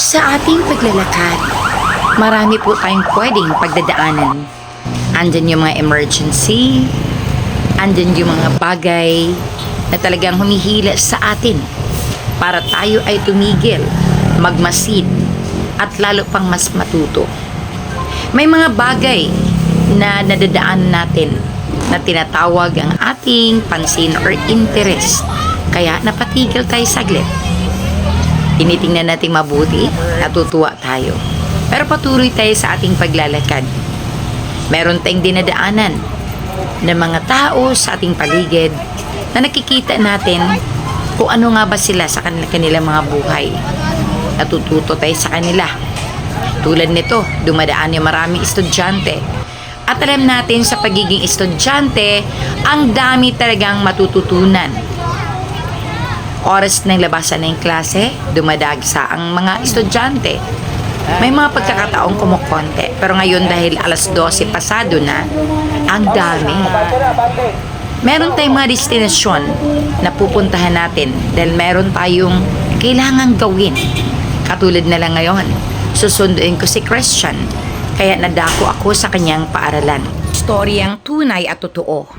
Sa ating paglalakad, marami po tayong pwedeng pagdadaanan. Andyan yung mga emergency, andyan yung mga bagay na talagang humihila sa atin para tayo ay tumigil, magmasid, at lalo pang mas matuto. May mga bagay na nadadaan natin na tinatawag ang ating pansin or interest. Kaya napatigil tayo saglit. Tinitingnan natin mabuti, natutuwa tayo. Pero patuloy tayo sa ating paglalakad. Meron tayong dinadaanan ng mga tao sa ating paligid na nakikita natin kung ano nga ba sila sa kanilang mga buhay. Natututo tayo sa kanila. Tulad nito, dumadaan yung maraming estudyante. At alam natin sa pagiging estudyante, ang dami talagang matututunan. Oras ng labasan ng klase, dumadagsa ang mga estudyante. May mga pagkakataong kumukonte, pero ngayon dahil alas 12 pasado na, ang dami. Meron tayong mga destinasyon na pupuntahan natin dahil meron tayong kailangang gawin. Katulad na lang ngayon, susunduin ko si Christian, kaya nadako ako sa kanyang paaralan. Storyang tunay at totoo.